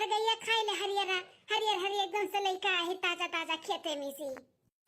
हर गैया खाई ले हरियर हरियर हरियर एकदम से लइका है ताजा ताजा खेते में से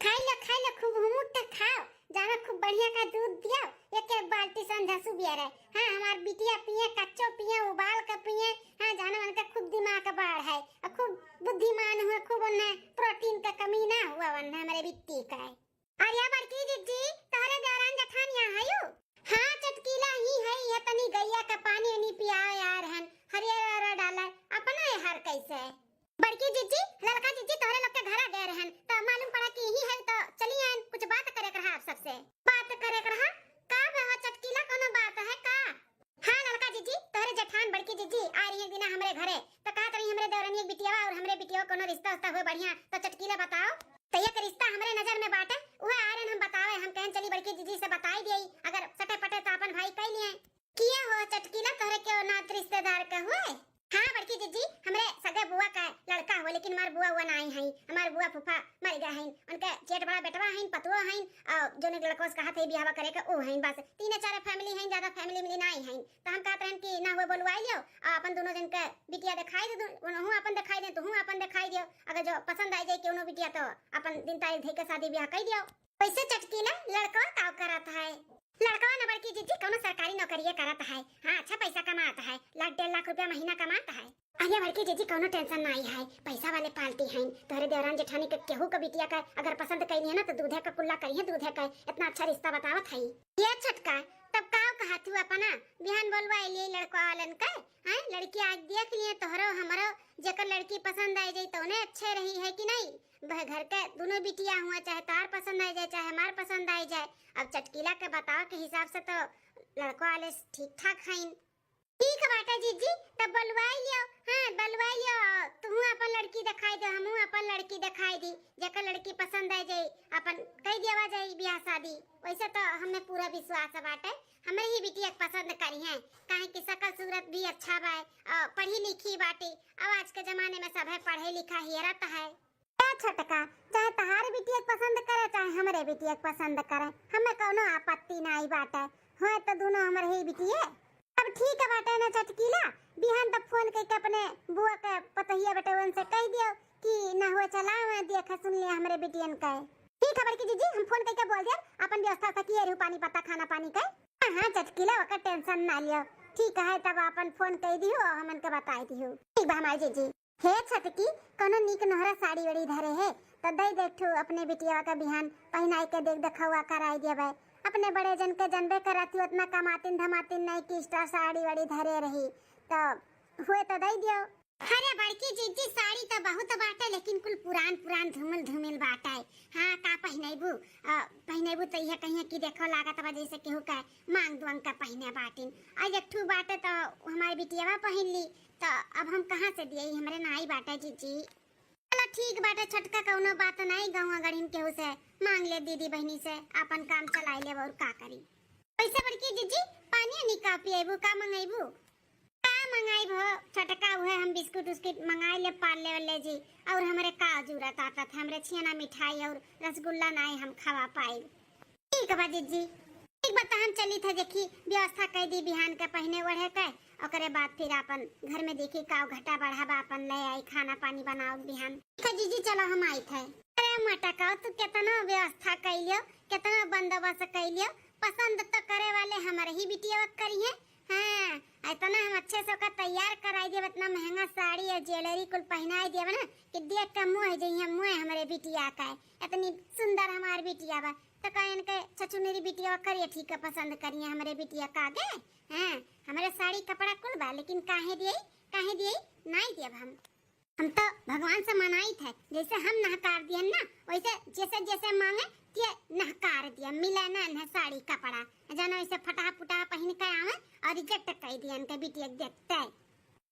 खाई लो खूब हुमुट खाओ जाना खूब बढ़िया का दूध दिया एक एक बाल्टी संधा सुबिया रहे। हाँ हमार बिटिया पिए कच्चो पिए उबाल के पिए। हाँ जाना मन का खूब दिमाग बढ़ है और खूब बुद्धिमान हुआ खूब उन्हें प्रोटीन का कमी ना हुआ वन्ना हमारे बिट्टी का है। और या बड़की जीजी तोरे दौरान जठान यहाँ आयु। हाँ चटकीला ही है ये तनी गैया का पानी नहीं पियाओ यार हन हरियर डाला अपना हर कैसे है। बड़की जीजी लड़का जीजी तोरे लोग के घर गए रहन तो मालूम पड़ा कि यही है तो चलिए कुछ बात करे रहा आप सबसे बात करे रहा का बहा चटकीला कोनो बात है का। हाँ लड़का जीजी तोरे जठान बड़की जीजी आ रही है दिना हमरे घरे तो कहा तरी हमरे देवरानी एक बिटिया और हमरे बिटिया कोनो रिश्ता उस्ता हुए बढ़िया तो चटकीला बताओ तो ये रिश्ता हमरे नजर में बाटे वह आ रहे हम बतावे हम कहन चली बड़की जीजी से बताई दिए अगर सटे पटे तो अपन भाई कह लिए किए हो चटकीला तोरे के नात रिश्तेदार का हुए। हाँ बड़की जीजी हमरे सगे बुआ का लड़का हो लेकिन हमार बुआ हुआ नहीं है हमार बुआ फूफा मर गया है उनके जेठ बड़ा बेटवा है पतुआ है और जो ने लड़कों से कहा थे बियाह करे का ओ है बस तीन चार फैमिली है ज्यादा फैमिली मिली नहीं है तो हम कहते हैं कि ना हुए बोलवाई लियो अपन दोनों जन के बिटिया दिखाई दे हूं अपन दिखाई दे तो हूं अपन दिखाई दियो अगर जो पसंद आई जाए कोनो बिटिया तो अपन दिन तारीख धई के शादी ब्याह कर दियो। वैसे चटकीला लड़का का करत है लड़का न बड़की जीजी कोनो सरकारी नौकरी करता है। हाँ अच्छा पैसा कमाता है 1.5 लाख रुपया महीना कमाता है। अरे बड़की जीजी कोनो टेंशन नहीं है पैसा वाले पालती हैं तोरे देवरान जेठानी के केहू का बिटिया का अगर पसंद कइली है ना तो दूधे का कुल्ला करिए दूधे का इतना अच्छा रिश्ता बतावत है। ये छटका तब का कहा तू अपना बिहान बोलवाई लिए लड़का वालन का हैं लड़की आज देख लिए तोहरो हमरो जेकर लड़की पसंद आई जाए तो उन्हें अच्छे रही है कि नहीं घर के दोनों बिटिया हुआ चाहे तार पसंद आई जाए चाहे हमार पसंद आई जाए। अब चटकीला के बताओ के हिसाब से तो लड़का वाले ठीक ठाक हैं। ठीक है बेटा जीजी तब बलवाई लियो। हाँ बलवाई लियो तू अपन लड़की दिखाई दे हमहू अपन लड़की दिखाई दी जेकर लड़की पसंद आ जाए अपन कह दिया जाए ब्याह शादी। वैसे तो हमें पूरा विश्वास बाटे हमें ही बिटिया पसंद करी है काहे कि शकल सूरत भी अच्छा बा पढ़ी लिखी बाटी अब आज के जमाने में सब है पढ़े लिखा ही रहता है। छटका चाहे तहार बिटिया पसंद करे चाहे हमरे बिटिया पसंद करे हमें कोनो आपत्ति नहीं बाटे हो तो दोनों हमरे ही बिटिया। अब ठीक है बाटे ना चटकीला बिहान तक फोन करके अपने बुआ के पतहिया बेटे उनसे कह दियो कि ना हुए चला मैं देखा सुन लिया हमरे बिटियन का। ठीक है बड़की जीजी हम फोन करके बोल दिया अपन व्यवस्था था कि रहू पानी पत्ता खाना पानी का। हां चटकीला ओकर टेंशन ना लियो ठीक है तब अपन फोन कह दियो हमन के बताई दियो। ठीक बा हमारी जीजी हे छटकी कोनो निक नहरा साड़ी वड़ी धरे है तो दई देखो अपने बिटिया का बिहान पहनाई के देख देखवा कराई देबे अपने बड़े जन के जनबे करती उतना कमातिन धमातिन नहीं कि स्टार साड़ी वड़ी धरे रही तो हुए तो दई दियो। अरे बड़की जीजी साड़ी तो बहुत बाटे लेकिन कुल पुरान पुरान धूमिल धूमिल बाटे। हाँ का पहनेबू तो यह कहिए कि देखो लागत बा जैसे केहू का मांग दुआंग का पहने बाटिन आज एक ठू बाटे तो हमारी बिटिया पहन ली तो अब हम कहाँ से दिए हमरे नाई बाटे जीजी। चलो ठीक बाटे छटका कोनो बात नहीं गाँव गढ़िन केहू से मांग ले दीदी बहनी से अपन काम चलाई ले और का करी। पैसा बड़की जीजी पानी नहीं का पिएबू का मंगाईबू मंगाई भो छटका हुए हम बिस्कुट उस्कुट मंगाई ले पाल ले जी और हमरे का जरूरत आता था हमरे छेना मिठाई और रसगुल्ला नहीं हम खावा पाए। ठीक बा जीजी ठीक बता हम चली था देखी व्यवस्था कर दी बिहान के पहने ओढ़े के ओकरे बाद फिर अपन घर में देखी का घटा बढ़ावा अपन ले आई खाना पानी बनाओ बिहान। ठीक है जीजी चलो हम आई थे। अरे मटका तू कितना व्यवस्था कैलियो कितना बंदोबस्त कैलियो पसंद तो करे वाले हमारे ही बिटिया करी है। हाँ इतना हम अच्छे से का तैयार कराई देव इतना महंगा साड़ी और ज्वेलरी कुल पहनाई देव ना कि देख के मुँह जइए मुँह हमारे बिटिया का इतनी सुंदर हमारी बिटिया बा तो कहन के चचू मेरी बिटिया करिए ठीक है पसंद करिए हमारे बिटिया का आगे। हाँ हमारे साड़ी कपड़ा कुल बा लेकिन काहे दिए नहीं देव हम तो भगवान से मनाई थे जैसे हम नहकार दिए ना वैसे जैसे जैसे मांगे ते नहकार दिया मिला ना साड़ी कपड़ा जानो ऐसे फटा फुटा पहन के आवे और रिजेक्ट कर दिया उनके बिटिया देखते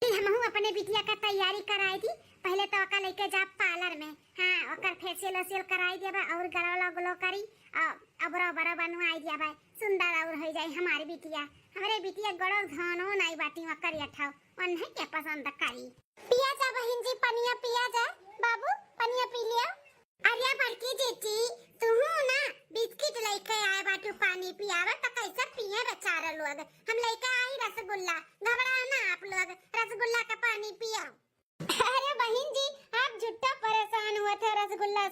फिर हम अपने बिटिया का तैयारी कराई थी पहले तो ओका लेके जा पार्लर में। हाँ ओकर फेशियल वेशियल कराई देबा और गला ग्लो करी अबरो बरो बनवाई देबा सुंदर और हो जाए हमारी बिटिया। हमारे बिटिया गड़ो धनो नहीं बाटी में करिया ठाव उन्हें क्या पसंद करी। पिया जा बहन जी पनिया पिया जा बाबू पनिया पी लिया। अरे बड़की जीजी तू ना बिस्किट लेके आए बाटू पानी पियावा तो कैसे पिए बेचारा लोग हम लेके आई रसगुल्ला घबरा ना आप लोग रसगुल्ला का पानी पियो।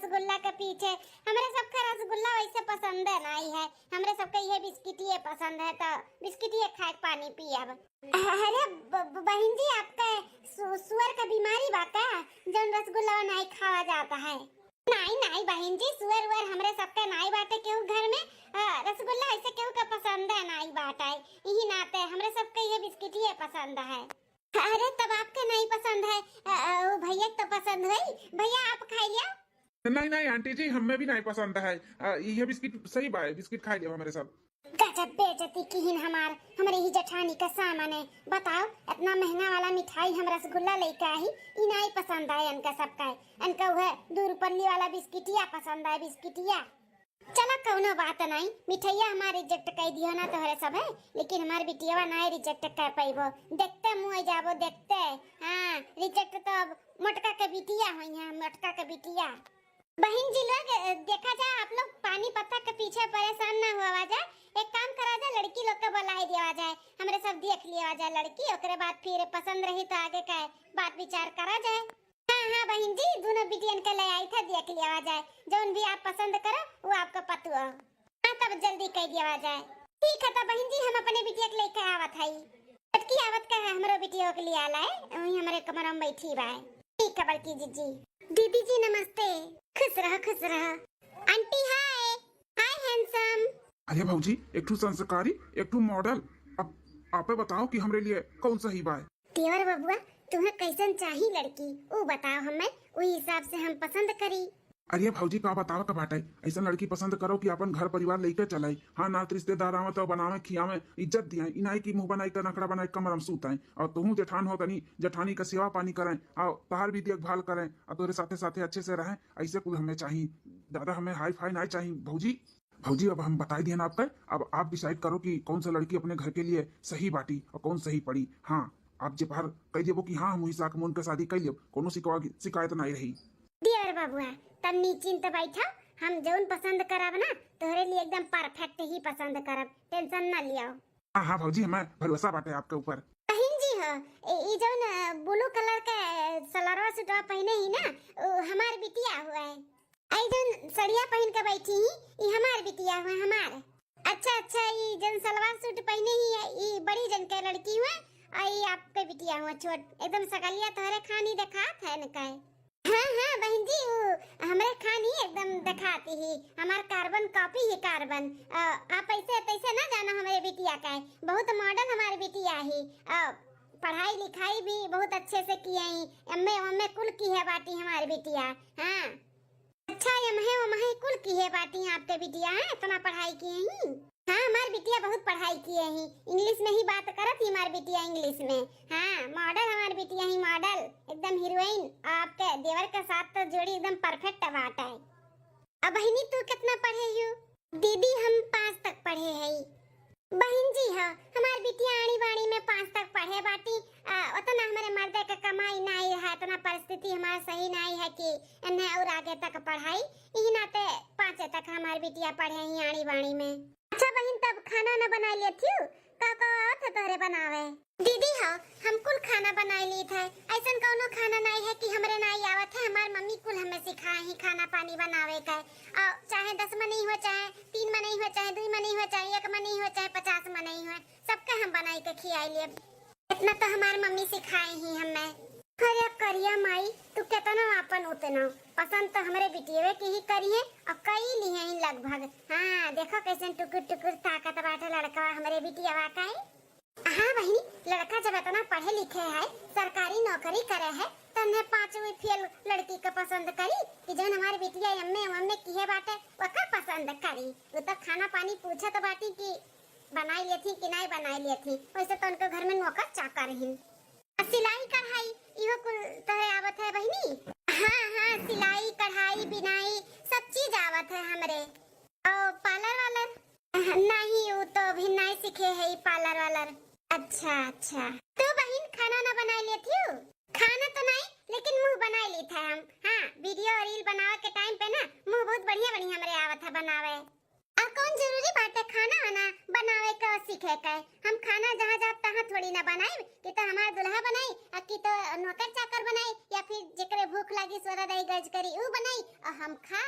रसगुल्ला के पीछे। हमरे सबका रसगुल्ला वैसे पसंद नहीं है, हमरे सबके ये बिस्किटिए पसंद है, तो बिस्किटिए खाए पानी पियब। अरे बहन जी, आपका सुअर का बीमारी बा का जौन रसगुल्ला नहीं खावा जाता है? नहीं नहीं बहन जी, सुअर उअर हमरे सबके नहीं बाटे केहू घर में। रसगुल्ला ऐसे केहू का पसंद है नहीं बाटा है, यही नाते हमरे सबके ये बिस्किटिए पसंद है। अरे तब आपके नहीं पसंद है, भैया तो पसंद है। भैया आप खाई लिया? नहीं नहीं आंटी जी, हमें भी नहीं पसंद है। ये बिस्किट सही बा, बिस्किट खाई लिया हमारे साथ। गजब बेइज्जती की हमारे ही जेठानी का सामान है। बताओ, इतना महंगा वाला मिठाई हम रसगुल्ला लेके आई, ई नहीं पसंद है इनका सबका। इनका वह 2 रुपये वाला बिस्किटिया पसंद है, बिस्किटिया। चला कौनो बात नहीं, मिठाइया हमारे रिजेक्ट कर दियो ना तोहरे सब है, लेकिन हमार बिटियावा नहीं रिजेक्ट कर पाइबो। देखते मुँह जाबो देखते। हाँ, रिजेक्ट तो अब मोटका के बिटिया हुई है, मोटका के बिटिया। बहन जी लोग, देखा जाए आप लोग पानी पत्ता के पीछे परेशान ना हुआ जाए। एक काम करा जाए, लड़की लोग का बुला दिया जाए, हमरे सब देख लिया जाए लड़की, ओकरे बाद फिर पसंद रही तो आगे का बात विचार करा जाए। हाँ हाँ बहन जी, दोनों बिटियन के ले आई था, देख लिया जाए, जौन भी आप पसंद करो वो आपका पतु हो। हाँ, तब जल्दी कह दिया जाए। ठीक है, तो बहन जी हम अपने बिटिया के लेके आवत है, लड़की आवत का है, हमरो बिटिया के लिए आला है, वही हमारे कमरा में बैठी बा। ठीक है बड़की जी। दीदी जी नमस्ते। खुश रहो खुश रहो। Aunty hi. Hi handsome. अरे भाऊजी, एक ठू संस्कारी एक ठू मॉडल। अब आप बताओ कि हमरे लिए कौन सही बा? देवर बबुआ, तुम्हें कैसन चाहिए लड़की वो बताओ, हमें उस हिसाब से हम पसंद करी। अरे भाऊजी, का बताओ का बाटे, ऐसा लड़की पसंद करो कि अपन घर परिवार लेके चलाए। हाँ, ना रिश्तेदार आवे तो बनावे खियावे, इज्जत दिया, इनाई की मुंह बनाई कर नखड़ा बनाई कमर में सूताए, और तुहू जेठान हो तनी जेठानी का सेवा पानी करें और तहार भी देखभाल करें और तोरे साथे साथे अच्छे से रहें। ऐसे कुछ हमें चाहिए, ज्यादा हमें हाई फाई नहीं चाहिए भाऊजी। भाऊजी, अब हम बता दिए ना आपका, अब आप डिसाइड करो कि कौन सा लड़की अपने घर के लिए सही बाटी और कौन सही पड़ी। हाँ, आप जे बाहर कह देबो कि हाँ हम हिसाब के मन के शादी कर लियो, कोनो शिकायत नहीं रही। देवर बबुआ, तब निश्चिंत बैठा, हम जौन पसंद करब ना तोहरे लिए एकदम परफेक्ट ही पसंद करब, टेंशन ना लियो। हाँ हाँ भाऊजी, हमें भरोसा बाटे आपके ऊपर। बहन जी हो, ये जौन ब्लू कलर का सलवार सूट पहने ही ना, हमार बिटिया हुआ है। आई जौन सड़िया पहन के बैठी ही, ये हमार बिटिया हुआ हमार। अच्छा, ये जौन सलवार सूट पहने ही है, ये बड़ी जन के लड़की हुआ, और ये आपके बिटिया हुआ छोट, एकदम सकलिया तोहरे खानी दिखात है न काय। हाँ बहन जी, वो हमारे खानी एकदम दिखाती ही, हमार कार्बन कॉपी ही कार्बन। आप ऐसे तैसे ना जाना, हमारे बिटिया का है, बहुत मॉडर्न हमारी बिटिया ही। पढ़ाई लिखाई भी बहुत अच्छे से किए ही, एमए कुल की है बाटी हमारी बिटिया। हाँ, अच्छा एमए कुल की है बाटी आपके बिटिया है, इतना पढ़ाई किए ही। हाँ, हमारी बिटिया बहुत पढ़ाई किए ही, इंग्लिश में ही बात करत ही हमारी बिटिया इंग्लिश में। हाँ, मॉडल हमारी बिटिया ही, मॉडल एकदम हीरोइन। आपके देवर के साथ तो जोड़ी एकदम परफेक्ट बात है। अब बहनी तू कितना पढ़े हो? दीदी हम 5 तक पढ़े है। बहन जी हो, हमारी बिटिया आड़ी बाड़ी में 5 तक पढ़े बाटी। उतना हमारे मर्द का कमाई नहीं है, इतना परिस्थिति हमारा सही नहीं है कि इन्हें और आगे तक पढ़ाई, यही नाते 5 तक हमारी बिटिया पढ़े ही आड़ी बाड़ी में। अच्छा बहन, तब खाना न बना लेती हूँ का आवत है तोहरे बनावे? दीदी हो, हम कुल खाना बना ली थे, ऐसा कोनो खाना नहीं है कि हमरे नहीं आवत है, हमार मम्मी कुल हमें सिखाए ही खाना पानी बनावे का। और चाहे 10 में नहीं हो, चाहे 3 में नहीं हो, चाहे 2 में नहीं हो, चाहे 1 में नहीं हो, चाहे 50 में नहीं हो, सबके हम बनाई के खियाई लिए। इतना तो हमार मम्मी सिखाए ही हमें। अरे करिया माई, तू कितना अपन उतना पसंद तो हमरे बिटिया की ही करी है और कई लिए ही लगभग। हाँ, देखो कैसे टुकुर टुकुर ताकत बाटे लड़का हमरे बिटिया का है। हाँ बहनी, लड़का जब इतना पढ़े लिखे है, सरकारी नौकरी करे है, तो ने 5वीं फेल लड़की का पसंद करी कि जो हमारी बिटिया एमए की है बाटे ओकर पसंद करी। वो तो खाना पानी पूछे तो बाटी की बनाई ली थी कि नहीं बनाई ली थी, वैसे तो उनके घर में नौकर चाकर ही। सिलाई कढ़ाई इहो कुल तोहरे आवत है बहनी? हाँ, सिलाई कढ़ाई बिनाई सब चीज आवत है हमरे। और पार्लर वालर नहीं, वो तो भी नहीं सीखे है पार्लर वालर। अच्छा, तो बहन खाना ना बना लेती हो? खाना तो नहीं, लेकिन मुंह बना ली था हम। हाँ, वीडियो रील बनावे के टाइम पे ना मुंह बहुत बढ़िया हमरे आवत है बनावे। और कौन जरूरी बात है खाना वाना बनावे का सीखे का? हम खाना जहाँ जात तहाँ थोड़ी ना बनाए कि तो हमारा दुल्हा बनाई और कि तो नौकर चाकर बनाई या फिर जेकरे भूख लागी सोरा दही गज करी ऊ बनाई और हम खा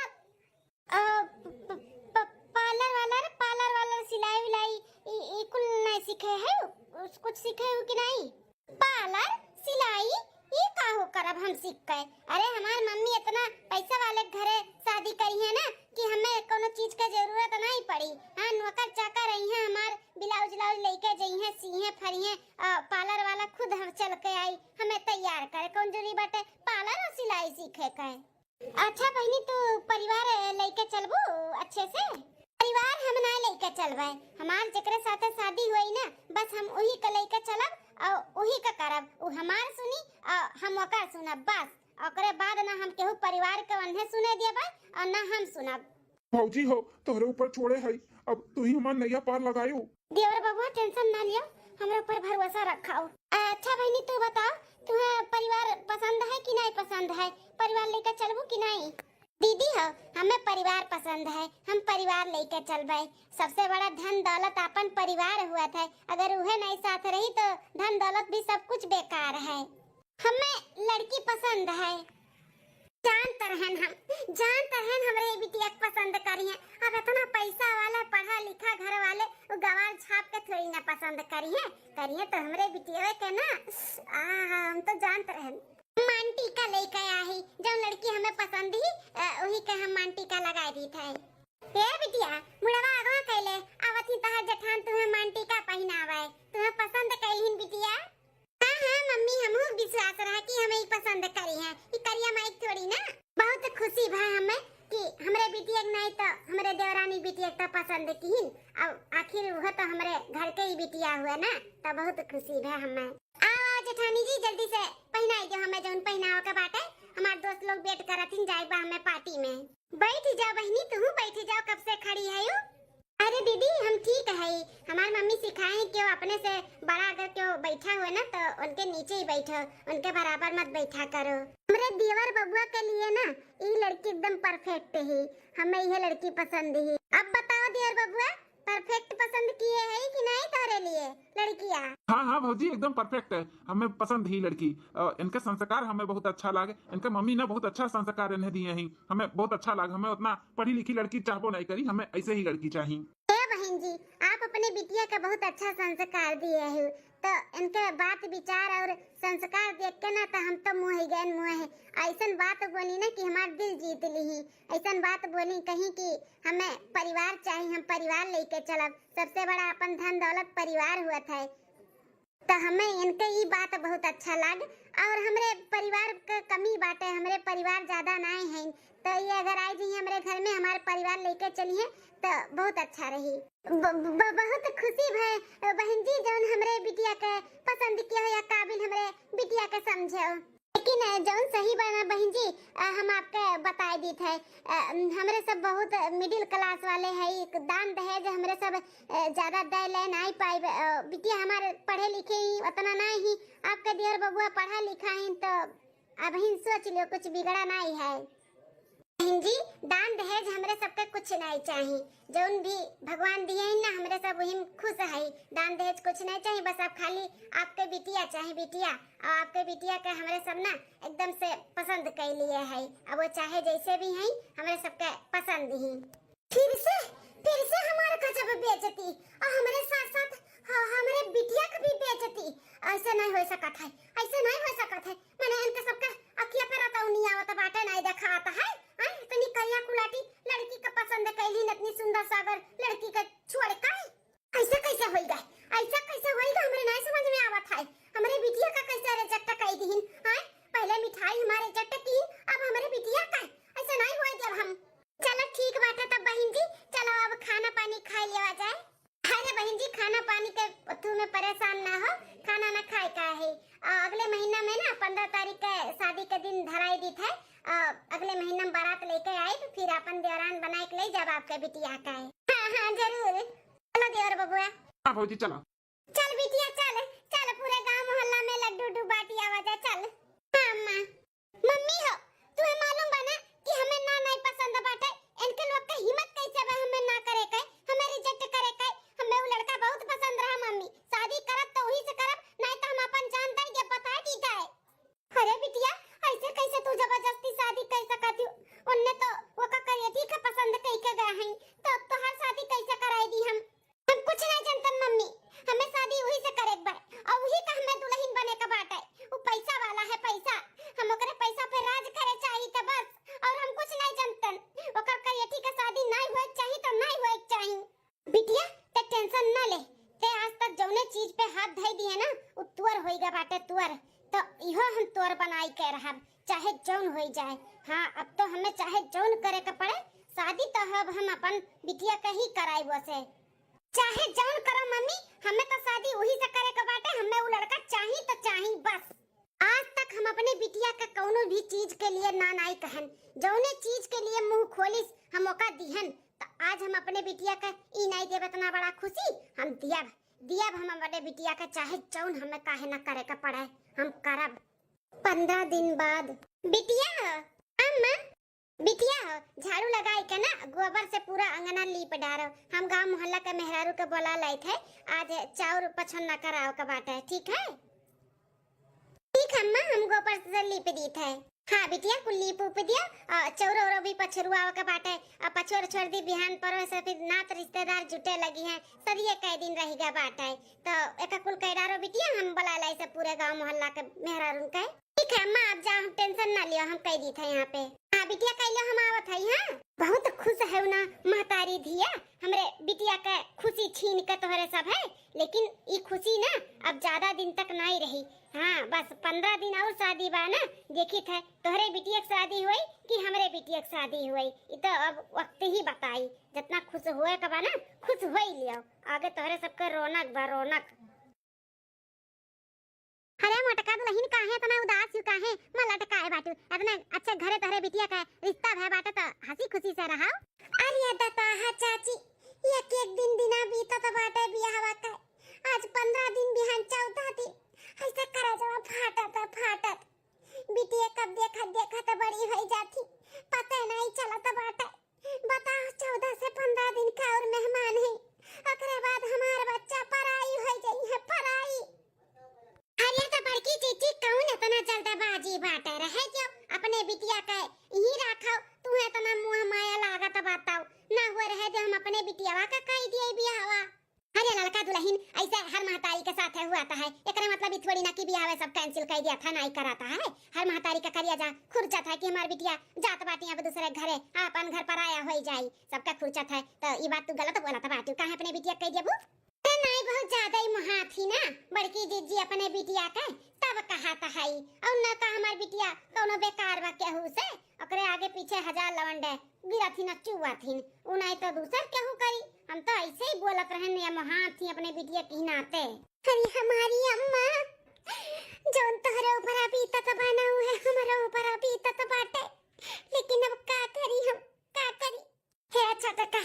पार्लर वाला सिलाई विलाई ई कुल नहीं सीखे है कुछ सीखे हो कि नहीं पार्लर सिलाई ये का हो करब हम सीख के अरे हमार मम्मी इतना पैसा वाले घरे शादी करी है ना कि हमें कोनो चीज का जरूरत नहीं पड़ी हां नौकर चाकर रही है हमार ब्लाउज लेके जई है सीहे फरिए पार्लर वाला खुद हम चल के आई हमें तैयार करे कौन जरूरी बाटे पार्लर और सिलाई सीखे के अच्छा बहनी तू परिवार लेके चलबू अच्छे से परिवार हम ना लेके चलबे हमार जेकरे साथे शादी हुई ना बस हम वही के लेके चलब और वही का करब उ हमार सुनी और हम ओकर सुनब बस ओकरे बाद ना हम केहू परिवार के अन्हे सुने दियबा और ना हम सुनब भौजी हो तोहरे ऊपर छोड़े है अब तू ही हमार नैया पार लगायो देवर बाबू टेंशन ना लियो हमरे ऊपर भरोसा रखाओ अच्छा बहनी तू बता तुम्हें परिवार पसंद है कि नहीं पसंद है परिवार लेकर चलबू कि नहीं दीदी हो हमें परिवार पसंद है हम परिवार लेकर चलबे सबसे बड़ा धन दौलत अपन परिवार हुआ था अगर वह नहीं साथ रही तो धन दौलत भी सब कुछ बेकार है हमें लड़की पसंद है जानते रहन हमरे बिटिया पसंद करी है अब इतना पैसा वाला पढ़ा लिखा घर वाले वो गवार छाप के थोड़ी ना पसंद करी है तो हमरे बिटिया के ना हम तो जानते रहन मांटी का लेके आई जो लड़की हमें पसंद ही वही के हम मांटी का लगा दी थे ए बिटिया मुड़वा आगवा कैले आवती तहा जठान तुम्हें मांटी का पहनावे तुम्हें पसंद कईहिन बिटिया हां मम्मी हमहु विश्वास रहा कि हमें ही पसंद करी है ई करिया माइक थोड़ी ना बहुत खुशी भा हमें कि हमरे बिटिया नहीं तो हमरे देवरानी बिटिया तो पसंद कीहिन अब आखिर वो तो हमरे घर के ही बिटिया हुआ ना तो बहुत खुशी भा हमें आओ जेठानी जी जल्दी से पहनाई दो हमें जोन पहनाओ के बाटे हमार दोस्त लोग वेट करथिन जाइबा हमें पार्टी में बैठ जाओ बहनी तू बैठ जाओ कब से खड़ी है यू अरे दीदी हम ठीक है हमारी मम्मी सिखाए कि वो अपने से बड़ा अगर क्यों बैठा हुआ ना तो उनके नीचे ही बैठो उनके बराबर मत बैठा करो हमरे देवर बबुआ के लिए ना ये लड़की एकदम परफेक्ट है हमें यह लड़की पसंद है अब बताओ देवर बबुआ परफेक्ट पसंद किए है कि नहीं तारे लिए लड़कियां हाँ भौजी एकदम परफेक्ट है हमें पसंद ही लड़की इनके संस्कार हमें बहुत अच्छा लगे इनके मम्मी ने बहुत अच्छा संस्कार इन्हें दिए हैं हमें बहुत अच्छा लगा हमें उतना पढ़ी लिखी लड़की चाहबो नहीं करी हमें ऐसे ही लड़की चाहिए बहन जी आप अपने बिटिया का बहुत अच्छा संस्कार दिए हैं तो इनके बात विचार और संस्कार देख के ना तो हम तो मुँह ऐसन बात बोली ना कि हमारा दिल जीत ली ऐसन बात बोली कहीं कि हमें परिवार चाहिए हम परिवार लेके चलब सबसे बड़ा अपन धन दौलत परिवार हुआ था तो हमें इनके ये बात बहुत अच्छा लग और हमरे परिवार का कमी बाटे हमरे परिवार ज्यादा नहीं है तो ये अगर आई जी हमारे घर में हमारे परिवार लेके चलिए तो बहुत अच्छा रही बहुत खुशी है बहन जी जौन हमरे बिटिया के पसंद किया या काबिल हमरे बिटिया के समझे लेकिन जौन सही बना बहन जी हम आपके बताए दी थे हमरे सब बहुत मिडिल क्लास वाले है दान दहेज हमरे सब ज्यादा दे ले नहीं पाई बिटिया हमारे पढ़े लिखे ही उतना नहीं ही आपका देवर बबुआ पढ़ा लिखा है तो अब ही सोच लो कुछ बिगड़ा नहीं है बहन जी दान दहेज हमरे सबके कुछ नहीं चाहिए जौन भी भगवान दिए हैं ना हमरे सब वही खुश है दान दहेज कुछ नहीं चाहिए बस आप खाली आपके बिटिया चाहिए बिटिया और आपके बिटिया के हमरे सब ना एकदम से पसंद कर लिए है अब वो चाहे जैसे भी हैं हमरे सबके पसंद ही फिर से हमारे गजब बेइज्जती और हमारे साथ साथ हमारे बिटिया का भी बेइज्जती ऐसे नहीं हो सकता है ऐसे नहीं हो सकता है मैंने इनके सबके अखिया पर आता नहीं आवत बाटे नहीं देखा आता है इतनी करिया कुलाटी लड़की का पसंद कैली इतनी सुंदर सागर लड़की का छोड़ का ऐसा कैसे होएगा हमरे नहीं समझ में आवत है हमरे बिटिया का कैसे रिजेक्ट कर दीन पहले मिठाई हमारे रिजेक्ट की अब हमारे बिटिया का ऐसा नहीं होए जब हम चलो ठीक बात है तब बहन जी चलो अब खाना पानी खा लिया जाए अरे बहन जी खाना पानी के तू में परेशान ना हो खाना ना खाए का है अगले महीना में ना 15 तारीख के शादी के दिन धराई दी थे अगले महीना में बारात लेके आए तो फिर अपन देवरान बना के ले जब आपके बिटिया का है हाँ जरूर चलो देवर बबुआ हाँ भौजी चलो चल बिटिया चल पूरे गांव मोहल्ला में लड्डू डू बाटी आवाज है चल हाँ अम्मा मम्मी हो तुम्हें मालूम बना कि हमें ना नहीं पसंद बाटे इनके लोग का हिम्मत कैसे बा हमें ना करे के हमें रिजेक्ट करे के हमें वो लड़का बहुत पसंद रहा मम्मी शादी करब तो वही से करब नहीं तो हम अपन जान दे के बता दी है अरे बिटिया ऐसे कैसे बनाई के रहब, चाहे जौन हो जाए। हाँ, अब तो हमें चाहे जौन करे के पड़े, शादी तो अब हम अपन बिटिया का ही कराई वसे। चाहे जौन करो मम्मी, हमें तो शादी वही से करे के बाटे, हमें वो लड़का चाही तो चाही बस। आज तक हम अपने बिटिया का कोनो भी चीज के लिए ना नहीं कहन, जौने चीज के लिए मुंह खोलिस हम ओका दिहन। तो आज हम अपने बिटिया का ई नहीं देब इतना बड़ा खुशी, हम दियब दियब हम अपने बिटिया का चाहे जौन हमें काहे ना करे का पड़े, हम करब। 15 दिन बाद बिटिया हो अम्मा, बिटिया हो झाड़ू लगाई के ना गोबर से पूरा अंगना लीप डारो। हम गांव मोहल्ला के मेहरारू के बोला लाई थे, आज चाउर पछन न कराओ का बात है, ठीक है? ठीक अम्मा, हम गोबर से लीप दी थे। हाँ बिटिया, कुल लीप उप दिया, चौरो औरो भी पछरुआ का बाटे, पछोर छोड़ दी बिहान पर से फिर नात रिश्तेदार जुटे लगी हैं, सदिये कई दिन रहेगा बाटे। तो एक कुल कैडारो बिटिया, हम बुला लाई से पूरे गांव मोहल्ला के मेहरारू के। ठीक है अम्मा, आप जाओ, हम टेंशन ना लियो, हम कह दी थे यहाँ पे। हाँ बिटिया कह हम आवत है। हाँ बहुत खुश है ना महतारी धिया, हमरे बिटिया का खुशी छीन के तोहरे सब है, लेकिन ये खुशी ना अब ज्यादा दिन तक नहीं रही। हाँ बस 15 दिन और शादी बा ना, देखी थे तोहरे बिटिया की शादी हुई कि हमरे बिटिया की शादी हुई, ये तो अब वक्त ही बताई। जितना खुश हुए कबा ना खुश हो ही लियो, आगे तोहरे सबके रौनक बा रौनक। अरे मटका दुल्हन काहे इतना उदास क्यों काहे मन लटकाए बाटू, इतना अच्छा घरे तहरे बिटिया का रिश्ता है बाटे तो हंसी खुशी से रहो। अरे दता हा चाची, एक एक दिन दिना बीता तो बाटे बियाहवा का, आज 15 दिन बिहान 14 दिन ऐसा करा जवा फाटत बिटिया कब देखा तो बड़ी हो जाती, पता नहीं चला तो बाटे। बताओ 14 से 15 दिन का और मेहमान है, ओकरे बाद हमार बच्चा पराई हो जाई है, पराई। अरे तो बड़की चीची कौन इतना जल्द बाजी बाटे रहे, जो अपने बिटिया का यही रखो, तू इतना मुंह माया लागत बताओ ना हुए रहे जो हम अपने बिटियावा का कह दिए बियाहवा। अरे लड़का दुल्हन ऐसे हर महतारी के साथ हुआ है, एकरे मतलब थोड़ी ना कि बियाह सब कैंसिल कर दिया था, नहीं कराता है। हर महतारी का करिया जा खुर्चा था कि हमार बिटिया जात बाटी अब दूसरे घरे अपन घर पर आया हो जाई, सबका खुर्चा था। तो ये बात तू गलत बोला था बाटू, काहे अपने बिटिया कह दिया? नहीं बहुत ज्यादा ही मुहा थी ना बड़की जीजी अपने बिटिया के, तब कहा था है और न का हमार बिटिया कोनो बेकार बा केहू से, ओकरे आगे पीछे 1000 लवंडे गिरा थी न चुआ थी, उनाई तो दूसर केहू करी। हम तो ऐसे ही बोलत रहन या मुहा थी अपने बिटिया की नाते। अरे हमारी अम्मा जोन तोहरे ऊपर अभी तक बना हुआ है, हमारे ऊपर अभी तक बाटे, लेकिन अब का करी, हम का करी? हे अच्छा टका,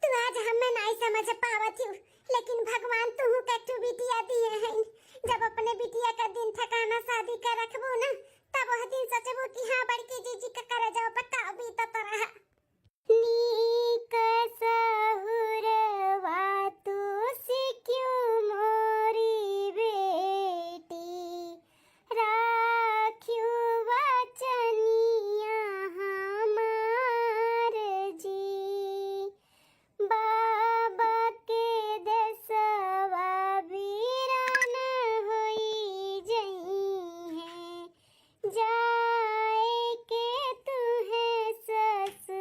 तू आज हमें नहीं समझ पावत हूँ, लेकिन भगवान तुहू के तू बिटिया दिए हैं। जब अपने बिटिया का दिन ठकाना शादी का रखबो ना, तब वह दिन सोचबो कि हाँ बड़की जीजी का कर जाओ पक्का अभी तो रहा। नीक सहुरवा तू से क्यों मोरी बेटी, राखियो वचनिया हमार जी, बाबा के देसवा वीरान होई जई है, जाए के तुहे ससुराल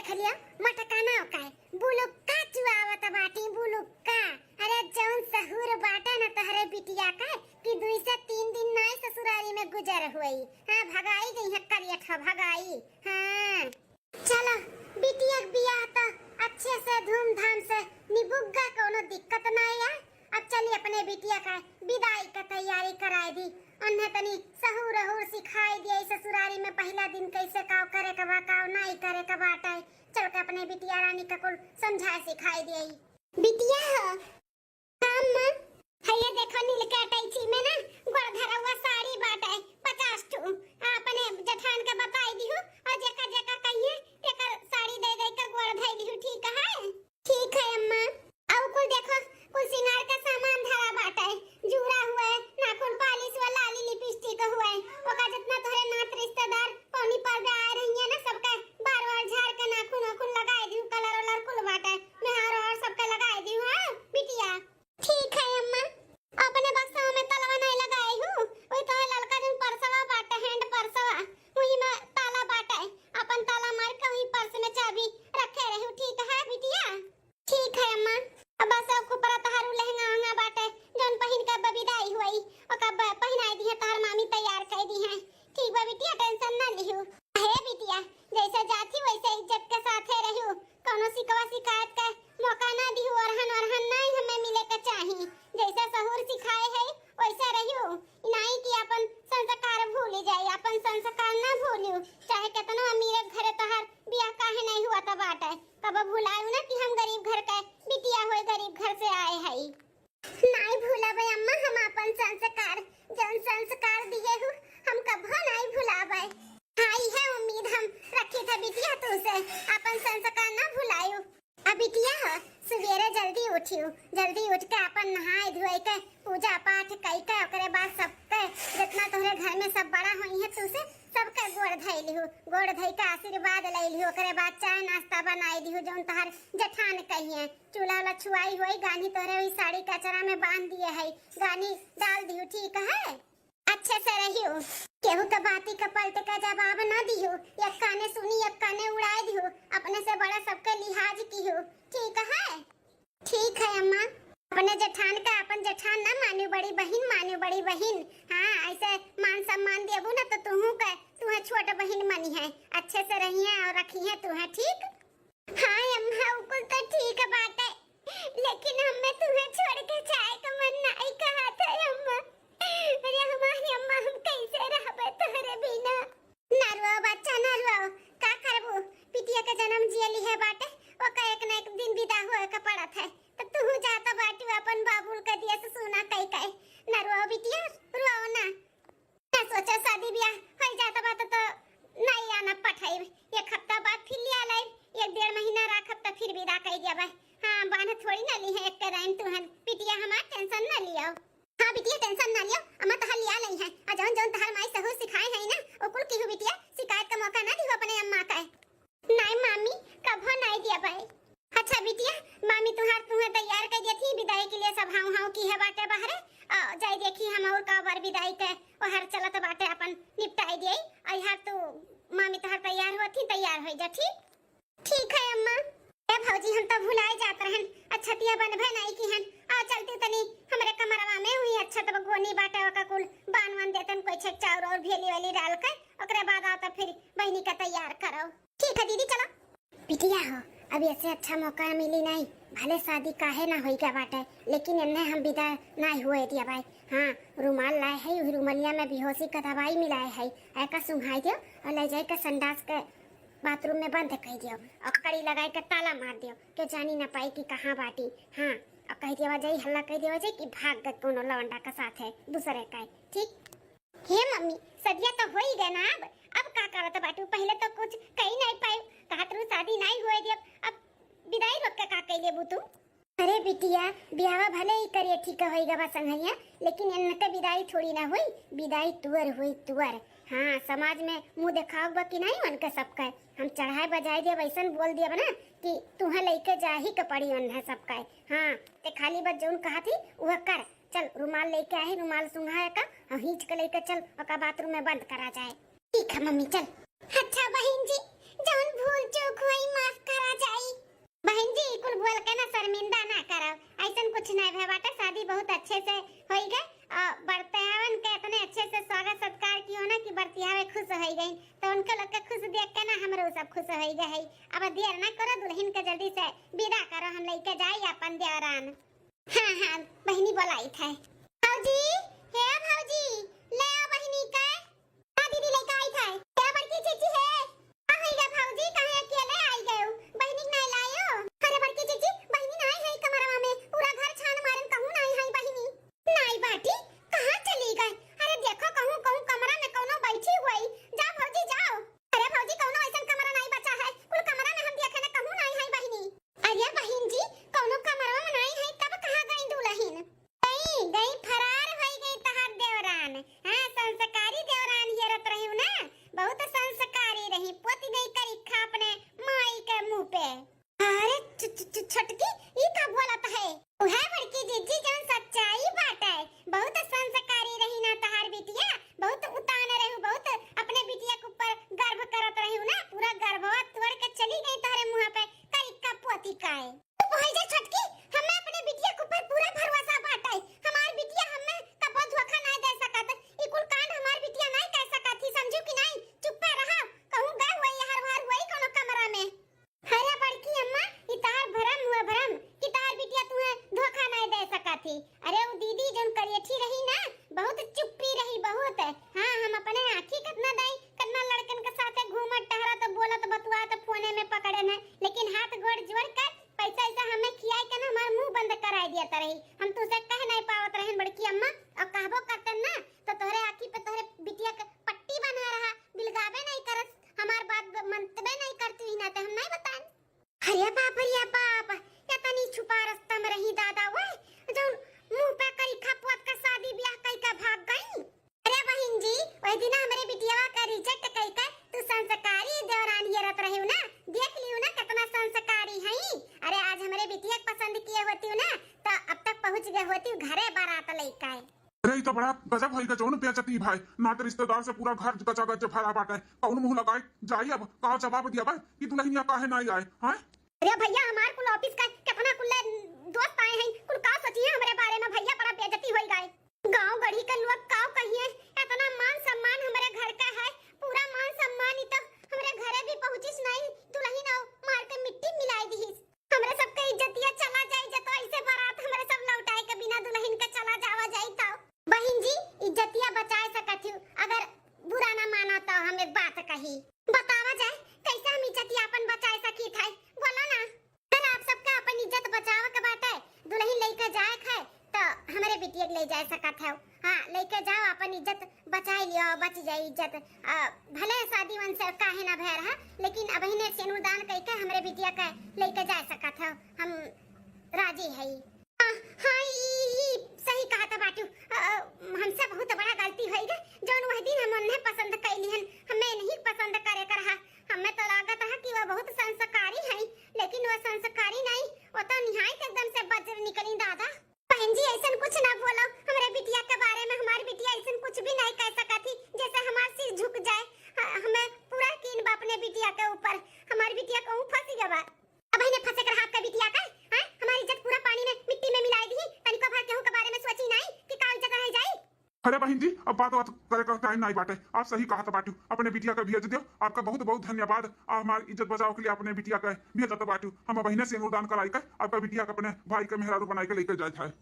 देख लिया मटका ना का बुलुक्का चुआवत बाटी बुलुक्का। अरे जौन सहूर बाटा न तहरे बिटिया का कि 2 से 3 दिन नाई ससुरारी में गुजर हुई। हां भगाई गई है करियठा भगाई। हां चलो बिटिया बियाह तो अच्छे से धूमधाम से निबुग्गा कोनो दिक्कत ना है। अब चलिए अपने बिटिया का विदाई का तैयारी कराए दी। उन्हें तनी सहूर रहूर सिखाई दिए ससुरारी में पहला दिन कैसे काव करे का काव नहीं करे का बाटा। चल के अपने बिटिया रानी का कुल समझा सिखाई दिए। बिटिया हो काम में है ये देखो नील के टैची में ना गोड़ धरा हुआ साड़ी बाटा 50 ठू अपने जठान के बताई दी हूं और जेका जेका कहिए एकर साड़ी दे दे के गोड़ धई दी हूं। ठीक है? ठीक है अम्मा। अब कुल देखो कुल सिंगार का सामान धरा बाटा जूरा हुआ है नाखून पालिश वाला लाली लिपस्टिक हुआ है ओका जितना तोरे नात रिश्तेदार पौनी पर आ रही है ना सबका बार-बार झाड़ के नाखून नाखून लगाए दी कलर वलर कुल बाटा मैं और सबका लगाए दी हूं। हां बिटिया ठीक है अम्मा। अपने बक्सा में तलवा नहीं लगाई हूं ओई तो ललका दिन परसवा बाटा हैंड परसवा वही में ताला बाटा अपन ताला मार के वही पर्स में चाबी रखे रहू। ठीक है बिटिया? ठीक है अम्मा। अब सब को पर तहारू लहंगा अंगा बाटे जौन पहिन के बबिदाई हुई ओका पहिनाई दी है तहार मामी तैयार कर दी है। ठीक बा बिटिया टेंशन ना लिहू। हे बिटिया जैसे जाती वैसे इज्जत के साथ रहू कोनो शिकवा शिकायत का मौका ना दिहू अरहन नहीं हमें मिले के चाहिए। जैसे सहूर सिखाए है वैसे रहू नहीं कि अपन संस्कार भूल जाए अपन संस्कार ना भूलू चाहे कितना अमीर घर तहार बियाह काहे नहीं हुआ त बाटे कब भुलाऊ ना कि हम गरीब घर के बिटिया होए गरीब घर से आए हई। नहीं भूलाबे अम्मा हम अपन संस्कार जन संस्कार दिए हूं हम कभो नहीं भुलाबे। हाई है उम्मीद हम रखी था बिटिया तू से अपन संस्कार ना भुलायू। अब बिटिया हो सवेरे जल्दी उठियो जल्दी उठ के अपन नहाए धोए के पूजा पाठ कई के ओकरे बाद सबके जितना तोहरे घर में सब बड़ा होई है तू से सबके गोड़ धई लिहू गोड़ धई के आशीर्वाद ले लिहू ओकरे बाद चाय नाश्ता बनाई दिहू जौन तोहर जठान कहिए चूल्हा वाला छुआई होई गानी तोहरे वही साड़ी कचरा में बांध दिए है गानी डाल दिहू। ठीक है? अच्छे से रहियो केहू तो बाती का पलट का जवाब ना दिहू एक काने सुनी एक काने उड़ाई दिहू अपने से बड़ा सबके लिहाज कीहू। ठीक है? ठीक है अम्मा। अपने जठान का अपन जठान ना मानू बड़ी बहन। हां ऐसे मान सम्मान देबू ना तो तू है छोटा बहन मनी है अच्छे से रही है और रखी है तू है। ठीक? हां अम्मा उकुल तो ठीक बात है लेकिन हमें तुम्हें छोड़ के जाए का मन नहीं कहा था अम्मा। अरे हमारी अम्मा हम कैसे रहबे तोहरे बिना। नरवा बच्चा नरवा का करबू पिटिया के जन्म जियली है बाटे ओका एक ना एक दिन विदा होए का पड़त है तो तू जाता बाटी अपन बाबूल का दिया से सुना कई नरवा बिटिया रुआओ ना सोचा शादी ब्याह हो जाता बात तो नहीं आना पठाई एक हफ्ता बाद फिर लिया लाई 1-1.5 महीना रखब तो फिर विदा कर दिया। हां बांध थोड़ी ना ली है एक टाइम तू है पिटिया हमार टेंशन ना लियो। हां बिटिया टेंशन ना लियो अम्मा तहार लिया नहीं है आ जौन जौन तहार माई सहू सिखाए है ना ओकुल की बिटिया शिकायत का मौका ना दिहो अपने अम्मा का। नहीं मामी कभो नहीं दिया भाई। अच्छा बिटिया मामी तुम्हें तैयार कर दी थी विदाई के लिए सब हाउ की है बाटे बाहर जाई देखी हम और का बार विदाई के और हर चलत बाटे अपन निपटाई दिए आई हर तू मामी तहार तैयार होती तैयार हो जा। ठीक है अम्मा। ए भौजी हम तो भुलाए जात रहन अच्छा तिया बनबे नहीं की हन आ चलती तनी हमरे कमरवा में हुई अच्छा तब गोनी बाटे का कुल बानवन देतन कोई छक चाउर और भेली वाली डाल के ओकरे बाद आता फिर बहनी का तैयार करो। ठीक है दीदी चलो। बिटिया हो अब ऐसे अच्छा मौका मिली नहीं भले शादी काहे ना होई का बाटे लेकिन इन्हें हम विदा नहीं हुए दिया भाई। हां रुमाल लाए है रुमालिया में बेहोशी का दवाई मिलाए है ऐका सुंघाई दियो और ले जाए के संडास के बाथरूम में बंद कर दियो और कड़ी लगाए के ताला मार दियो के जानी ना पाई कि कहां बाटी। हां और कह दिया जाई हल्ला कह दिया जाई कि भाग गए कोनो लवंडा का साथ है दूसरे का। ठीक? हे मम्मी सदिया तो हो ही गए ना अब का करत बाटू पहले तो कुछ कही नहीं पाई कहत रू शादी नहीं हुए दियो अब विदाई रोक के का कइले बू तू। अरे बिटिया ब्याह भले ही करिए ठीक होइगा बा संगैया लेकिन इनके विदाई थोड़ी ना हुई विदाई तुअर हुई तुअर। हां समाज में मुंह दिखाओ बा कि नहीं उनके सबका हम चढ़ाए बजाए दिया वैसन बोल दिया ना कि तुहे लेके जा ही के पड़ी उन्हें सबका। हां ते खाली बस जोन कहा थी वह कर चल रुमाल लेके आए रुमाल सुंघाए का और हिंच के लेके चल और बाथरूम में बंद करा जाए। ठीक है मम्मी चल। अच्छा बहन जी जौन भूल चूक हुई माफ खुश हो गए। अब देर ना करो, दुल्हन के जल्दी से विदा करो, हम लेके जाई अपन देवरान। हाँ हाँ बहनी बोलाई थे। भौजी, हे भौजी, ले आओ बहनी के। हाँ दीदी लेके आई थे। क्या बड़की चीची है? कहाँ है भौजी, कहाँ अकेले आई गए हो? बहनी नहीं लायो? अरे बड़की चीची, बहनी नहीं है कमरवा में, पूरा घर छान मारन, कहूं नहीं है बहनी। नहीं बाटी, कहाँ चली गई? अरे देखो कहूं कहूं कमरा में कौनो बैठी हुई। जा भौजी जाओ। अरे भौजी कौनो ऐसा कमरा नहीं बचा है, कुल कमरा में हम देखे ना कहूं नहीं है बहनी। अरे बहन जी, कौनो कमरा में नहीं है, तब कहाँ गई दुल्हन? गई फरार हो गई तहार देवरान। हां संस्कारी देवरान ये रत रही ना, बहुत संस्कारी रही, पोती गई करीखा अपने माई के मुंह पे। अरे छटकी ई का बोलत है? उहे बड़की जीजी जन सच्चाई बात है, बहुत संस्कारी रही ना तहार बिटिया, बहुत उतान रहू, बहुत अपने बिटिया के ऊपर गर्व करत रहू ना, पूरा गर्भवा तोड़ के चली गई तोरे मुंह पे करीखा पोती काए। तू होई जा छटकी, हमें अपने बिटिया के ऊपर पूरा भरोसा बाटे, हमार बिटिया हमें कबो धोखा नहीं दे सकत, ई कुल कांड हमार बिटिया नहीं कर सकत थी, समझू कि नहीं? चुप रहा, कहूं गए हुई हर बार हुई कोनो कमरा में। अरे बड़की अम्मा, ई तार भरम हुआ भरम कि तार बिटिया तुम्हें धोखा नहीं दे सकत थी। अरे वो दीदी जोन करियठी रही ना, बहुत चुप्पी रही बहुत। हां हम अपने आंखी कितना दई, कितना लड़कन के साथे घूमत टहरत बोलत बतुआत फोने में पकड़े न, लेकिन हाथ गोड़ जोड़ कर पैसा ऐसा हमें खियाई के ना हमार मुंह बंद कराई दिया रही। हम तुझसे कह नहीं पावत रहन बड़की अम्मा, और कहबो करतन ना तो तोहरे आंखी पे तोहरे बिटिया के पट्टी बना रहा, बिलगावे नहीं करस, हमार बात मनतबे नहीं करती ना, तो हम नहीं बताएं। अरे बाप रे बाप, इतनी छुपा रास्ता में रही दादा वो जो मुंह पे करीखा पोत का शादी ब्याह कई का भाग गई। अरे बहन जी, वही दिन हमारे बिटिया का रिजेक्ट कई का तू संस्कारी देवरान ये रत रही ना, देख लियो ना कितना संस्कारी है। अरे आज हमारे बिटिया पसंद किए होती ना तो अब तक पहुंच गए होती घरे बारात लेके। अरे ये तो बड़ा गजब होई जौन बेचती भाई, ना तो रिश्तेदार से पूरा घर गचा भरा बाटे, कौन मुंह लगाए जाई, अब का जवाब दिया भाई कि दुल्हनिया काहे नहीं आए? हां अरे भैया हमार कुल ऑफिस का कितना कुल दोस्त आए हैं, कुल का सोचिए हमरे बारे में भैया, बड़ा बेइज्जती होई गए। गांव गढ़ी के लोग का कहिए, इतना मान सम्मान हमारे घर का है, पूरा मान सम्मान ही तो हमरे घरे भी पहुंचिस नहीं, दुल्हन आओ मार के मिट्टी मिलाई दीस, हमरे सबके इज्जतिया चला जाए, जतो ऐसे बारात हमरे सब लौटाए के बिना दुल्हन के चला जावा जाई। तो बहन जी इज्जतिया बचाए सकत हूं, अगर बुरा ना माना तो हम एक बात कही, बतावा जाए कैसे हम इज्जतिया अपन बचाए सकी थे, बोलो ना। चल आप सबका अपन इज्जत बचावा के बाटे, दुल्हन लेके जाए है तो हमारे बिटिया ले जा सकत है। हां लेके जाओ, अपन इज्जत बचाई लियो, बच जाए इज्जत, भले शादी वन से काहे ना भय रहा, लेकिन अब ने सेनुदान कह के हमरे बिटिया के लेके जा सकत है, हम राजी है। हां सही कहा था बाटू, हमसे बहुत बड़ा गलती होई गई, जोन वह दिन हम उन्हें पसंद कैलिहन, हमें नहीं पसंद करे कर रहा, हमें तो लागत है कि वह बहुत संस्कारी है, लेकिन वह संस्कारी नहीं, वो तो निहायत एकदम से बज्र निकली दादा। बहन जी ऐसा कुछ ना बोलो हमारे बिटिया के बारे में, हमारी बिटिया ऐसा कुछ भी नहीं कह सकती जैसे हमारा सिर झुक जाए, हमें पूरा यकीन बा अपने बिटिया के ऊपर, हमारी बिटिया कहूं फंस गया, अब इन्हें फंसे कर हाथ का बिटिया का हां हमारी इज्जत पूरा पानी में मिट्टी में मिलाई दी, तनिको भर केहू के बारे में सोची नहीं कि का इज्जत रह जाए। अरे बहन जी अब बात करे का टाइम नहीं बाटे, आप सही कहा था बाटू, अपने बिटिया का भेज दियो, आपका बहुत बहुत धन्यवाद, आप हमारी इज्जत बचाव के लिए अपने बिटिया का भेजा था बाटू, हम बहने से अनुदान कराई का आपका बिटिया का अपने भाई के मेहरारू बनाई के लेकर जाए था।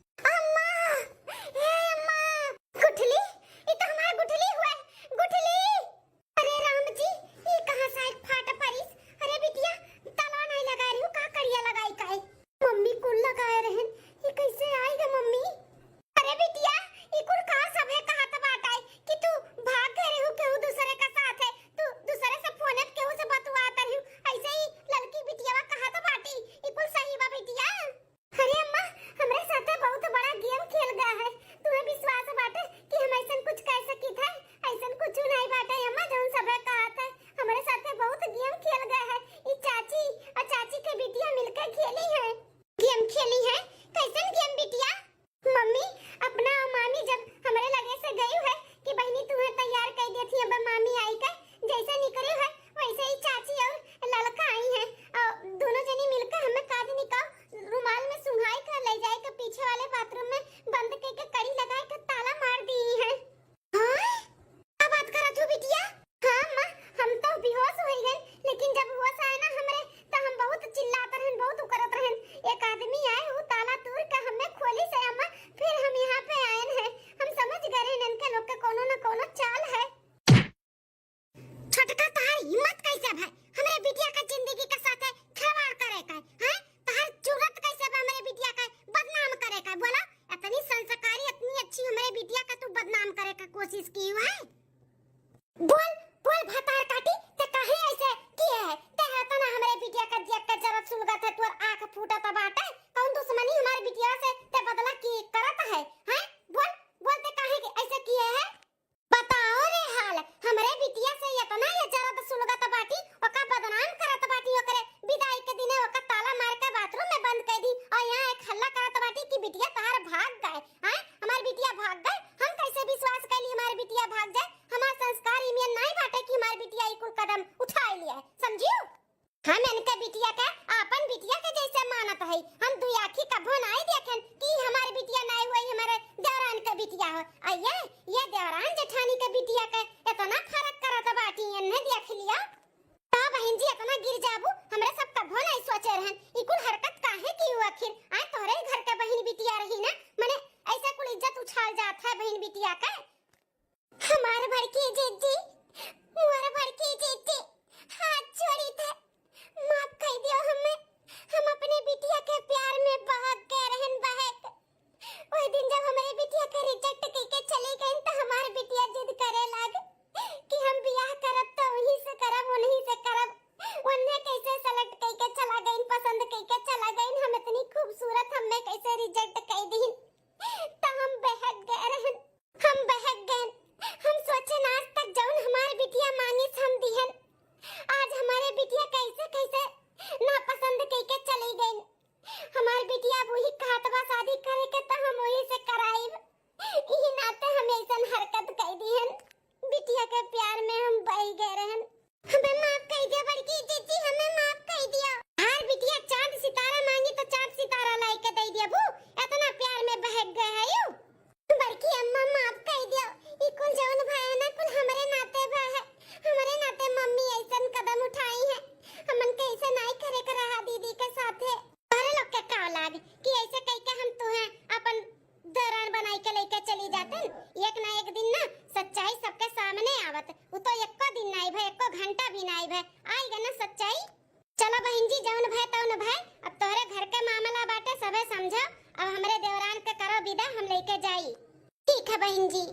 बहुत बड़ा कैसे ना पसंद कई के चली गई। हमार बिटिया वही कहत बा शादी करे के त हम वही से कराइब। इही नाते हम ऐसन हरकत कई दिहन। बिटिया के प्यार में हम बह गए रहन। हमें माफ कर दिया बड़की जीजी, हमें माफ कर दिया। हार बिटिया चांद सितारा मांगी तो चांद सितारा लाई के दे दिया। बू इतना प्यार में बहक गए है यू। बड़की अम्मा माफ कर दिया। ई कुल जवन भाई ना कुल हमरे नाते बा है। हमरे नाते मम्मी ऐसन कदम उठाई है। हमन के ऐसे नहीं करे के रहा दीदी के साथे। अरे लोग के का लाग कि ऐसे कह के हम तुहे अपन दरार बनाई के लेके चली जातन। एक ना एक दिन ना सच्चाई सबके सामने आवत। उ तो एको दिन नहीं भय, एको घंटा भी नहीं भय, आएगा ना सच्चाई। चलो बहन जी जौन भय तौन भय। अब तोहरे घर के मामला बाटे सबे समझा। अब हमरे देवरान के करो विदा, हम लेके जाई। ठीक है बहन जी।